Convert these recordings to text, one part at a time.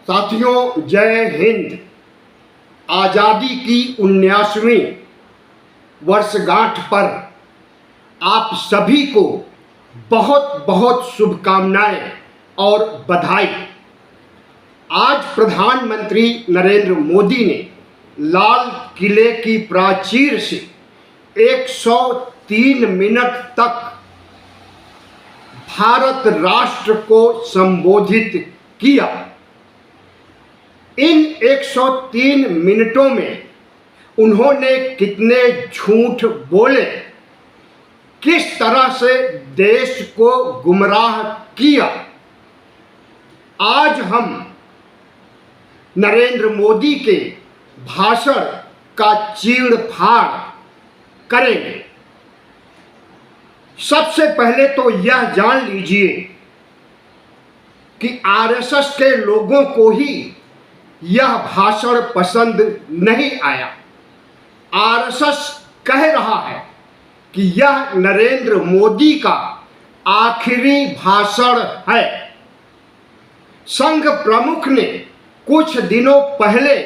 साथियों, जय हिंद। आज़ादी की 19वीं वर्षगांठ पर आप सभी को बहुत बहुत शुभकामनाएं और बधाई। आज प्रधानमंत्री नरेंद्र मोदी ने लाल किले की प्राचीर से 103 मिनट तक भारत राष्ट्र को संबोधित किया। इन 103 मिनटों में उन्होंने कितने झूठ बोले, किस तरह से देश को गुमराह किया, आज हम नरेंद्र मोदी के भाषण का चीड़-फाड़ करेंगे। सबसे पहले तो यह जान लीजिए कि आरएसएस के लोगों को ही यह भाषण पसंद नहीं आया। आरएसएस कह रहा है कि यह नरेंद्र मोदी का आखिरी भाषण है। संघ प्रमुख ने कुछ दिनों पहले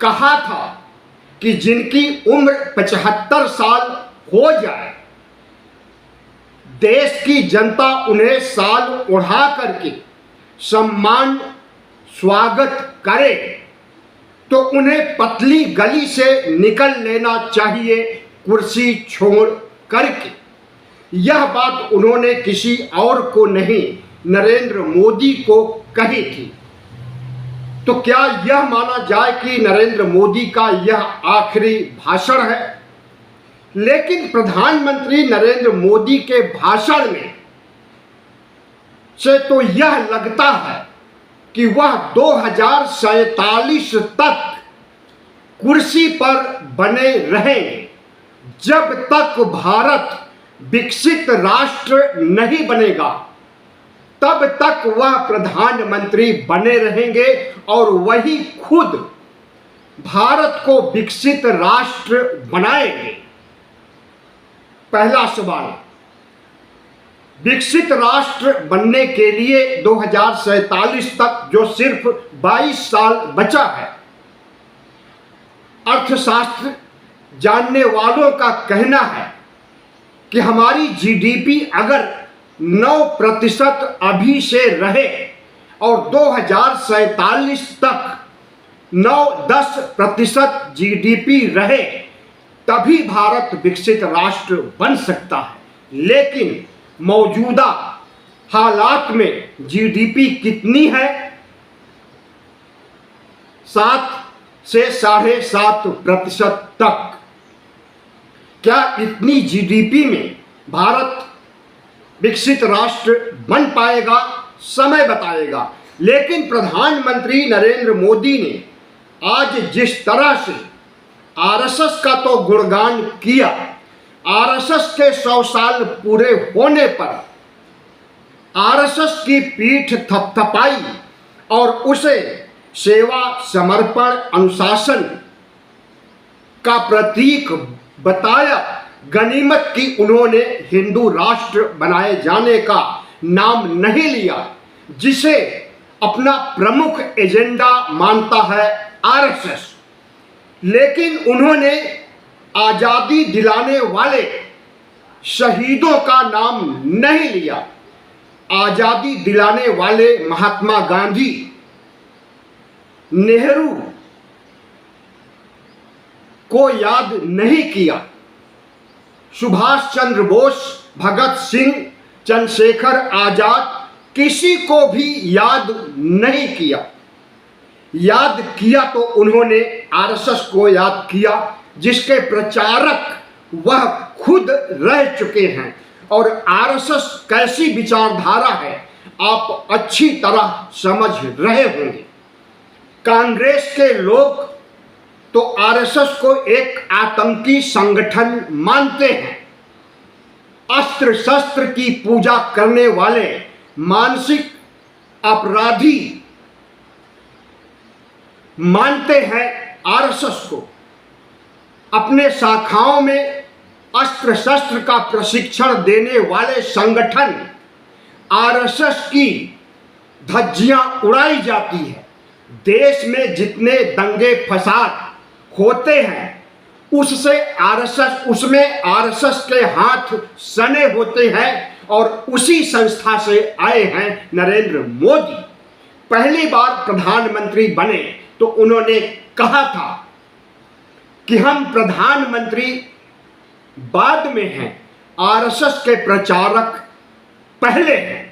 कहा था कि जिनकी उम्र 75 साल हो जाए, देश की जनता उन्हें साल ओढ़ा करके सम्मान स्वागत करे तो उन्हें पतली गली से निकल लेना चाहिए, कुर्सी छोड़ करके। यह बात उन्होंने किसी और को नहीं, नरेंद्र मोदी को कही थी। तो क्या यह माना जाए कि नरेंद्र मोदी का यह आखिरी भाषण है? लेकिन प्रधानमंत्री नरेंद्र मोदी के भाषण में से तो यह लगता है कि वह 2047 तक कुर्सी पर बने रहेंगे। जब तक भारत विकसित राष्ट्र नहीं बनेगा, तब तक वह प्रधानमंत्री बने रहेंगे और वही खुद भारत को विकसित राष्ट्र बनाएंगे। पहला सवाल, विकसित राष्ट्र बनने के लिए 2047 तक जो सिर्फ 22 साल बचा है, अर्थशास्त्र जानने वालों का कहना है कि हमारी जीडीपी अगर 9% अभी से रहे और 2047 तक 9-10% जीडीपी रहे, तभी भारत विकसित राष्ट्र बन सकता है। लेकिन मौजूदा हालात में जीडीपी कितनी है? 7 से 7.5% तक। क्या इतनी जीडीपी में भारत विकसित राष्ट्र बन पाएगा? समय बताएगा। लेकिन प्रधानमंत्री नरेंद्र मोदी ने आज जिस तरह से आरएसएस का तो गुणगान किया, आरएसएस के 100 साल पूरे होने पर आरएसएस की पीठ थपथपाई और उसे सेवा, समर्पण, अनुशासन का प्रतीक बताया। गनीमत की उन्होंने हिंदू राष्ट्र बनाए जाने का नाम नहीं लिया, जिसे अपना प्रमुख एजेंडा मानता है आरएसएस। लेकिन उन्होंने आज़ादी दिलाने वाले शहीदों का नाम नहीं लिया। आज़ादी दिलाने वाले महात्मा गांधी, नेहरू को याद नहीं किया। सुभाष चंद्र बोस, भगत सिंह, चंद्रशेखर आजाद, किसी को भी याद नहीं किया। याद किया तो उन्होंने आरएसएस को याद किया, जिसके प्रचारक वह खुद रह चुके हैं। और आरएसएस कैसी विचारधारा है आप अच्छी तरह समझ रहे होंगे। कांग्रेस के लोग तो आरएसएस को एक आतंकी संगठन मानते हैं। अस्त्र शस्त्र की पूजा करने वाले मानसिक अपराधी मानते हैं आरएसएस को। अपने शाखाओं में अस्त्र शस्त्र का प्रशिक्षण देने वाले संगठन आरएसएस की धज्जियां उड़ाई जाती है। देश में जितने दंगे फसाद होते हैं उसमें आरएसएस के हाथ सने होते हैं और उसी संस्था से आए हैं नरेंद्र मोदी। पहली बार प्रधानमंत्री बने तो उन्होंने कहा था कि हम प्रधानमंत्री बाद में हैं, आरएसएस के प्रचारक पहले हैं।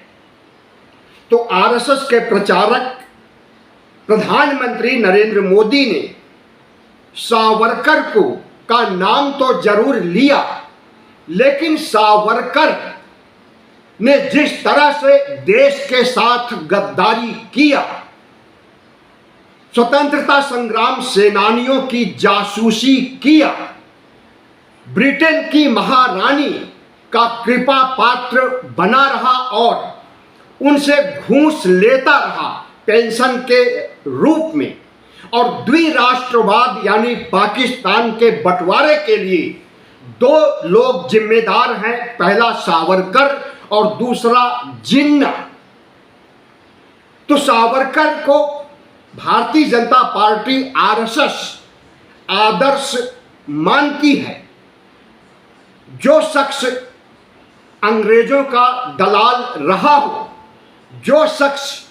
तो आरएसएस के प्रचारक प्रधानमंत्री नरेंद्र मोदी ने सावरकर का नाम तो जरूर लिया, लेकिन सावरकर ने जिस तरह से देश के साथ गद्दारी किया, स्वतंत्रता संग्राम सेनानियों की जासूसी किया, ब्रिटेन की महारानी का कृपा पात्र बना रहा और उनसे घूस लेता रहा पेंशन के रूप में, और द्विराष्ट्रवाद यानी पाकिस्तान के बंटवारे के लिए दो लोग जिम्मेदार हैं, पहला सावरकर और दूसरा जिन्ना। तो सावरकर को भारतीय जनता पार्टी आरएसएस आदर्श मानती है। जो शख्स अंग्रेजों का दलाल रहा हो, जो शख्स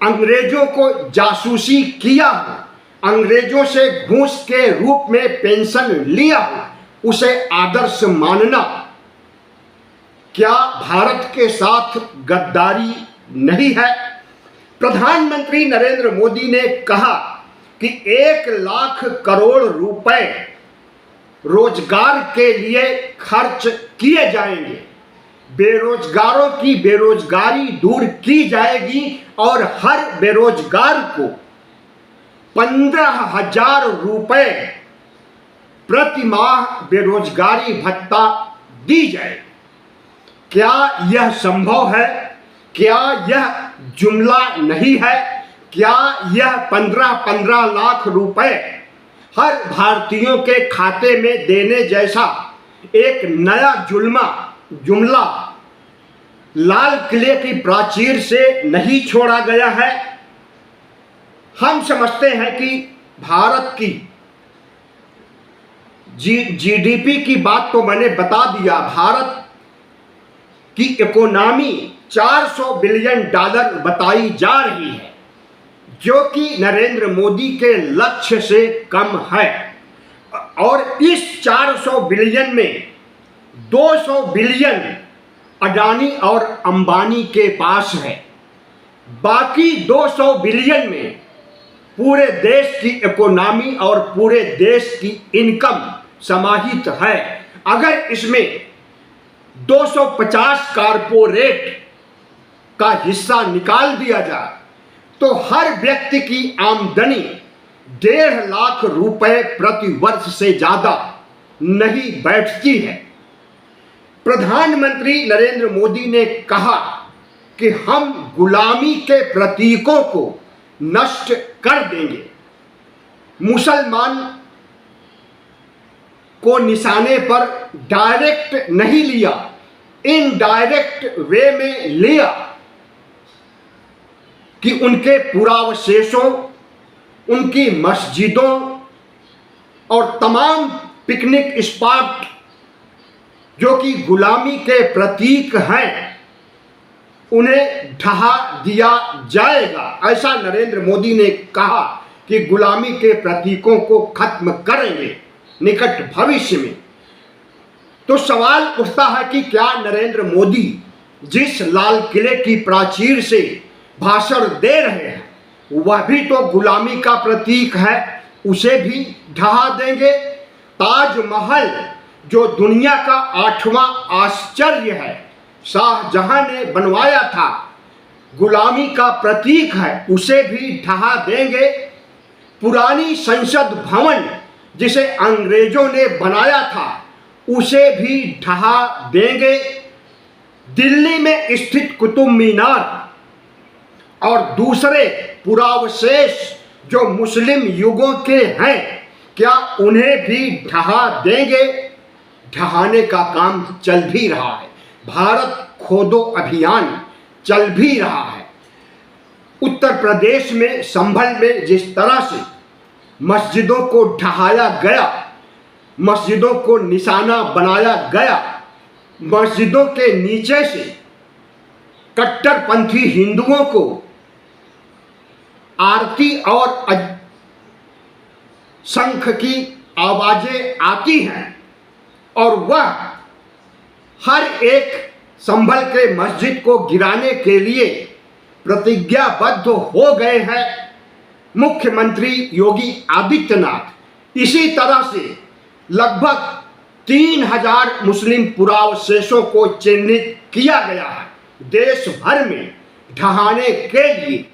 अंग्रेजों को जासूसी किया हो, अंग्रेजों से घूस के रूप में पेंशन लिया हो, उसे आदर्श मानना क्या भारत के साथ गद्दारी नहीं है? प्रधानमंत्री नरेंद्र मोदी ने कहा कि 1 लाख करोड़ रुपए रोजगार के लिए खर्च किए जाएंगे, बेरोजगारों की बेरोजगारी दूर की जाएगी और हर बेरोजगार को 15,000 रुपए प्रति माह बेरोजगारी भत्ता दी जाए। क्या यह संभव है? क्या यह जुमला नहीं है? क्या यह 15-15 लाख रुपए हर भारतीयों के खाते में देने जैसा एक नया जुमला लाल किले की प्राचीर से नहीं छोड़ा गया है? हम समझते हैं कि भारत की जीडीपी की बात तो मैंने बता दिया। भारत की इकोनॉमी $400 बिलियन बताई जा रही है, जो कि नरेंद्र मोदी के लक्ष्य से कम है। और इस 400 बिलियन में 200 बिलियन अडानी और अंबानी के पास है। बाकी 200 बिलियन में पूरे देश की इकोनॉमी और पूरे देश की इनकम समाहित है। अगर इसमें 250 कारपोरेट का हिस्सा निकाल दिया जाए तो हर व्यक्ति की आमदनी 1.5 लाख रुपए प्रति वर्ष से ज्यादा नहीं बैठती है। प्रधानमंत्री नरेंद्र मोदी ने कहा कि हम गुलामी के प्रतीकों को नष्ट कर देंगे। मुसलमान को निशाने पर डायरेक्ट नहीं लिया, इनडायरेक्ट वे में लिया कि उनके पुरावशेषों, उनकी मस्जिदों और तमाम पिकनिक स्पॉट जो कि गुलामी के प्रतीक हैं, उन्हें ढहा दिया जाएगा। ऐसा नरेंद्र मोदी ने कहा कि गुलामी के प्रतीकों को खत्म करेंगे निकट भविष्य में। तो सवाल उठता है कि क्या नरेंद्र मोदी जिस लाल किले की प्राचीर से भाषण दे रहे हैं वह भी तो गुलामी का प्रतीक है, उसे भी ढहा देंगे। ताजमहल जो दुनिया का 8वां आश्चर्य है, शाहजहां ने बनवाया था, गुलामी का प्रतीक है, उसे भी ढहा देंगे। पुरानी संसद भवन जिसे अंग्रेजों ने बनाया था उसे भी ढहा देंगे। दिल्ली में स्थित कुतुब मीनार और दूसरे पुरावशेष जो मुस्लिम युगों के हैं, क्या उन्हें भी ढहा देंगे? ढहाने का काम चल भी रहा है। भारत खोदो अभियान चल भी रहा है। उत्तर प्रदेश में संभल में जिस तरह से मस्जिदों को ढहाया गया, मस्जिदों को निशाना बनाया गया, मस्जिदों के नीचे से कट्टरपंथी हिंदुओं को आरती और शंख की आवाजें आती हैं और वह हर एक संभल के मस्जिद को गिराने के लिए प्रतिज्ञाबद्ध हो गए हैं मुख्यमंत्री योगी आदित्यनाथ। इसी तरह से लगभग 3000 मुस्लिम पुरावशेषों को चिन्हित किया गया है देश भर में ढहाने के लिए।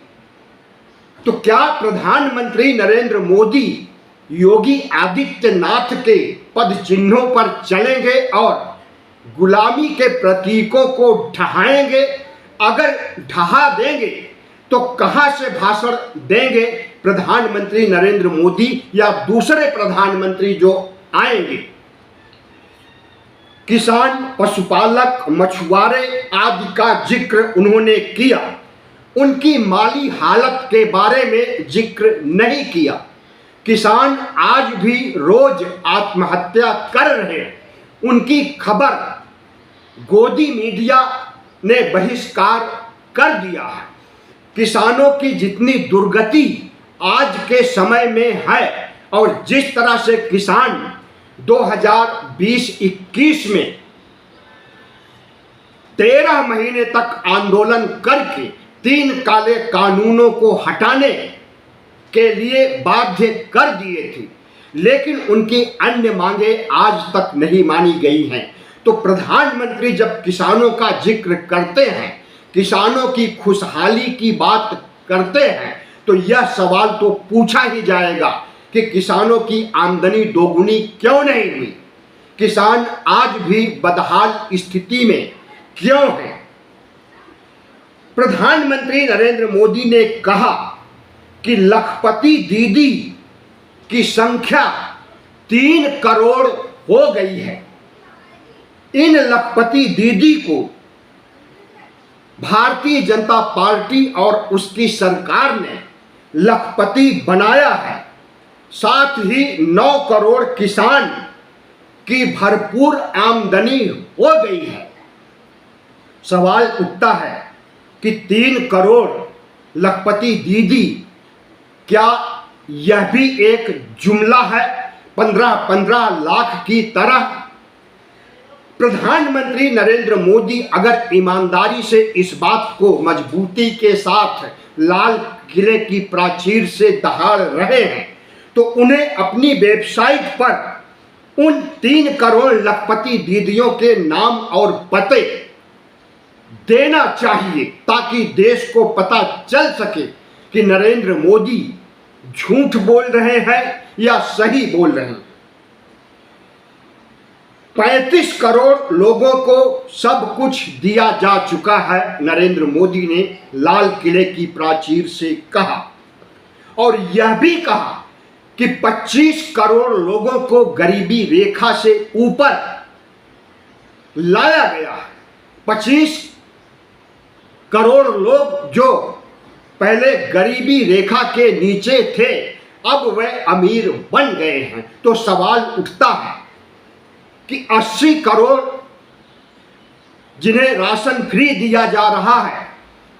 तो क्या प्रधानमंत्री नरेंद्र मोदी योगी आदित्यनाथ के पद चिन्हों पर चलेंगे और गुलामी के प्रतीकों को ढहाएंगे? अगर ढहा देंगे तो कहां से भाषण देंगे प्रधानमंत्री नरेंद्र मोदी या दूसरे प्रधानमंत्री जो आएंगे? किसान, पशुपालक, मछुआरे आदि का जिक्र उन्होंने किया, उनकी माली हालत के बारे में जिक्र नहीं किया। किसान आज भी रोज आत्महत्या कर रहे हैं, उनकी खबर गोदी मीडिया ने बहिष्कार कर दिया है। किसानों की जितनी दुर्गति आज के समय में है और जिस तरह से किसान 2020-21 में 13 महीने तक आंदोलन करके 3 काले कानूनों को हटाने के लिए बाध्य कर दिए थे, लेकिन उनकी अन्य मांगे आज तक नहीं मानी गई हैं। तो प्रधानमंत्री जब किसानों का जिक्र करते हैं, किसानों की खुशहाली की बात करते हैं, तो यह सवाल तो पूछा ही जाएगा कि किसानों की आमदनी दोगुनी क्यों नहीं हुई? किसान आज भी बदहाल स्थिति में क्यों है? प्रधानमंत्री नरेंद्र मोदी ने कहा कि लखपति दीदी की संख्या 3 करोड़ हो गई है। इन लखपति दीदी को भारतीय जनता पार्टी और उसकी सरकार ने लखपति बनाया है। साथ ही 9 करोड़ किसान की भरपूर आमदनी हो गई है। सवाल उठता है कि 3 करोड़ लखपति दीदी, क्या यह भी एक जुमला है 15-15 लाख की तरह? प्रधानमंत्री नरेंद्र मोदी अगर ईमानदारी से इस बात को मजबूती के साथ लाल किले की प्राचीर से दहाड़ रहे हैं, तो उन्हें अपनी वेबसाइट पर उन 3 करोड़ लखपति दीदियों के नाम और पते देना चाहिए, ताकि देश को पता चल सके कि नरेंद्र मोदी झूठ बोल रहे हैं या सही बोल रहे हैं। 35 करोड़ लोगों को सब कुछ दिया जा चुका है, नरेंद्र मोदी ने लाल किले की प्राचीर से कहा। और यह भी कहा कि 25 करोड़ लोगों को गरीबी रेखा से ऊपर लाया गया है। 25 करोड़ लोग जो पहले गरीबी रेखा के नीचे थे, अब वह अमीर बन गए हैं। तो सवाल उठता है कि 80 करोड़ जिन्हें राशन फ्री दिया जा रहा है,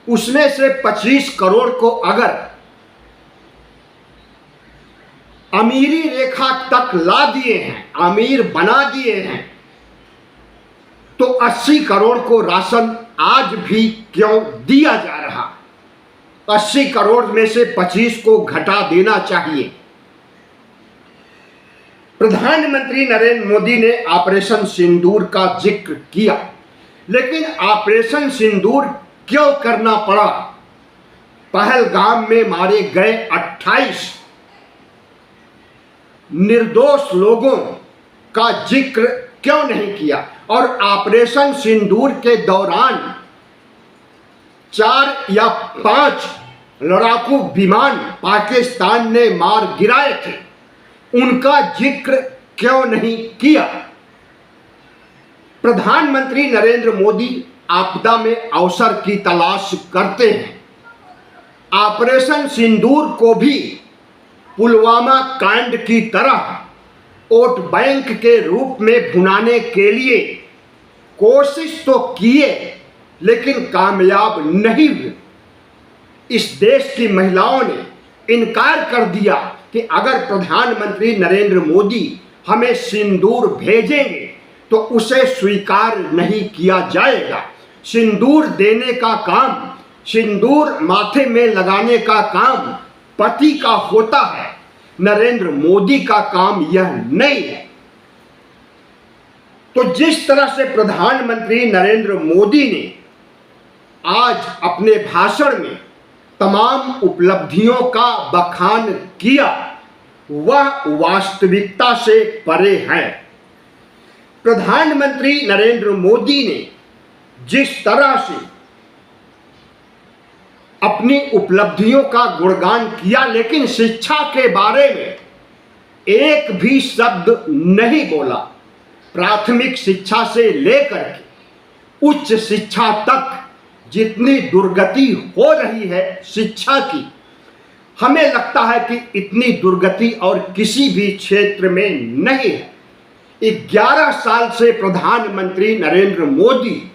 उसमें से 25 करोड़ को अगर अमीरी रेखा तक ला दिए हैं, अमीर बना दिए हैं, तो 80 करोड़ को राशन आज भी क्यों दिया जा रहा? 80 करोड़ में से 25 को घटा देना चाहिए। प्रधानमंत्री नरेंद्र मोदी ने ऑपरेशन सिंदूर का जिक्र किया, लेकिन ऑपरेशन सिंदूर क्यों करना पड़ा? पहलगाम में मारे गए 28 निर्दोष लोगों का जिक्र क्यों नहीं किया? और ऑपरेशन सिंदूर के दौरान 4 या 5 लड़ाकू विमान पाकिस्तान ने मार गिराए थे, उनका जिक्र क्यों नहीं किया? प्रधानमंत्री नरेंद्र मोदी आपदा में अवसर की तलाश करते हैं, ऑपरेशन सिंदूर को भी पुलवामा कांड की तरह वोट बैंक के रूप में भुनाने के लिए कोशिश तो किए, लेकिन कामयाब नहीं हुए। इस देश की महिलाओं ने इनकार कर दिया कि अगर प्रधानमंत्री नरेंद्र मोदी हमें सिंदूर भेजेंगे तो उसे स्वीकार नहीं किया जाएगा। सिंदूर देने का काम, सिंदूर माथे में लगाने का काम पति का होता है, नरेंद्र मोदी का काम यह नहीं है। तो जिस तरह से प्रधानमंत्री नरेंद्र मोदी ने आज अपने भाषण में तमाम उपलब्धियों का बखान किया, वह वास्तविकता से परे है। प्रधानमंत्री नरेंद्र मोदी ने जिस तरह से अपनी उपलब्धियों का गुणगान किया, लेकिन शिक्षा के बारे में एक भी शब्द नहीं बोला। प्राथमिक शिक्षा से लेकर के उच्च शिक्षा तक जितनी दुर्गति हो रही है शिक्षा की, हमें लगता है कि इतनी दुर्गति और किसी भी क्षेत्र में नहीं है। 11 साल से प्रधानमंत्री नरेंद्र मोदी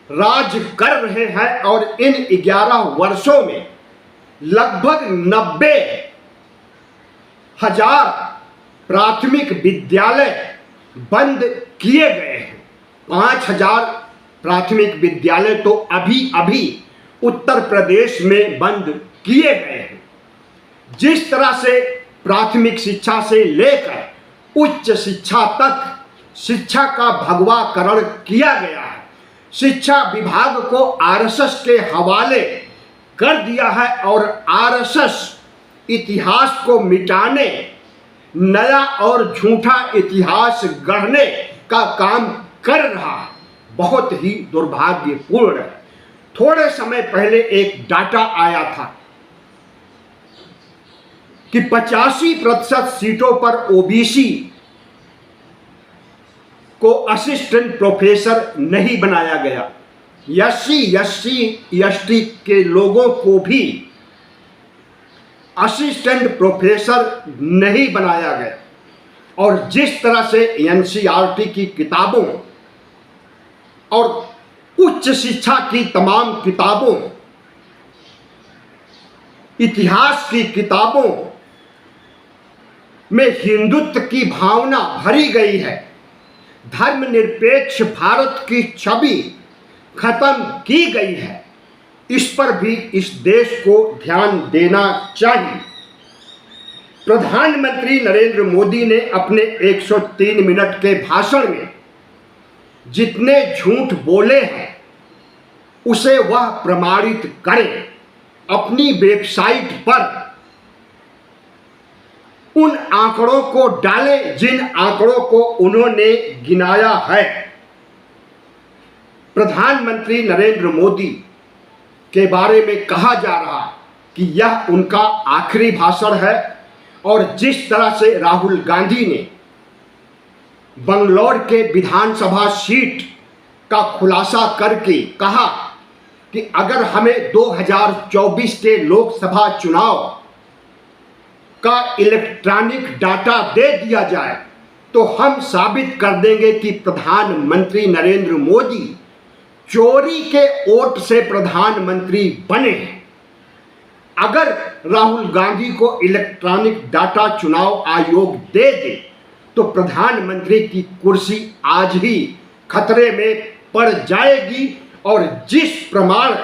राज कर रहे हैं और इन 11 वर्षों में लगभग 90,000 प्राथमिक विद्यालय बंद किए गए हैं। 5,000 प्राथमिक विद्यालय तो अभी अभी उत्तर प्रदेश में बंद किए गए हैं। जिस तरह से प्राथमिक शिक्षा से लेकर उच्च शिक्षा तक शिक्षा का भगवाकरण किया गया है, शिक्षा विभाग को आरएसएस के हवाले कर दिया है और आरएसएस इतिहास को मिटाने, नया और झूठा इतिहास गढ़ने का काम कर रहा है, बहुत ही दुर्भाग्यपूर्ण है। थोड़े समय पहले एक डाटा आया था कि 85% सीटों पर ओबीसी को असिस्टेंट प्रोफेसर नहीं बनाया गया। एससी/एसटी के लोगों को भी असिस्टेंट प्रोफेसर नहीं बनाया गया। और जिस तरह से एनसीईआरटी की किताबों और उच्च शिक्षा की तमाम किताबों, इतिहास की किताबों में हिंदुत्व की भावना भरी गई है, धर्मनिरपेक्ष भारत की छवि खत्म की गई है, इस पर भी इस देश को ध्यान देना चाहिए। प्रधानमंत्री नरेंद्र मोदी ने अपने 103 मिनट के भाषण में जितने झूठ बोले हैं उसे वह प्रमाणित करें। अपनी वेबसाइट पर उन आंकड़ों को डालें जिन आंकड़ों को उन्होंने गिनाया है। प्रधानमंत्री नरेंद्र मोदी के बारे में कहा जा रहा है कि यह उनका आखिरी भाषण है, और जिस तरह से राहुल गांधी ने बंगलौर के विधानसभा सीट का खुलासा करके कहा कि अगर हमें 2024 के लोकसभा चुनाव का इलेक्ट्रॉनिक डाटा दे दिया जाए तो हम साबित कर देंगे कि प्रधानमंत्री नरेंद्र मोदी चोरी के वोट से प्रधानमंत्री बने हैं। अगर राहुल गांधी को इलेक्ट्रॉनिक डाटा चुनाव आयोग दे दे तो प्रधानमंत्री की कुर्सी आज ही खतरे में पड़ जाएगी। और जिस प्रमाण,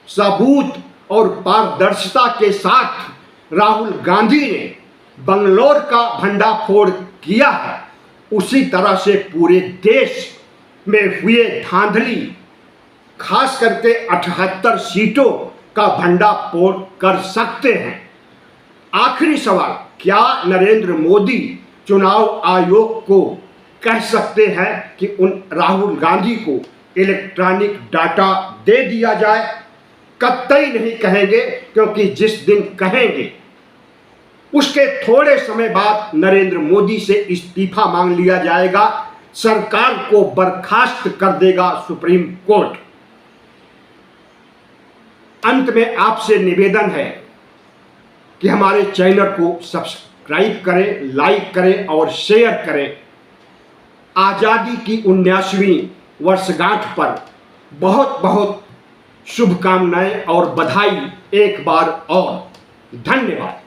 सबूत और पारदर्शिता के साथ राहुल गांधी ने बंगलौर का भंडाफोड़ किया है, उसी तरह से पूरे देश में हुए धांधली, खास करके 78 सीटों का भंडाफोड़ कर सकते हैं। आखिरी सवाल, क्या नरेंद्र मोदी चुनाव आयोग को कह सकते हैं कि उन राहुल गांधी को इलेक्ट्रॉनिक डाटा दे दिया जाए? कतई नहीं कहेंगे, क्योंकि जिस दिन कहेंगे उसके थोड़े समय बाद नरेंद्र मोदी से इस्तीफा मांग लिया जाएगा, सरकार को बर्खास्त कर देगा सुप्रीम कोर्ट। अंत में आपसे निवेदन है कि हमारे चैनल को सब्सक्राइब करें, लाइक करें और शेयर करें। आज़ादी की 19वीं वर्षगांठ पर बहुत बहुत शुभकामनाएं और बधाई एक बार और। धन्यवाद।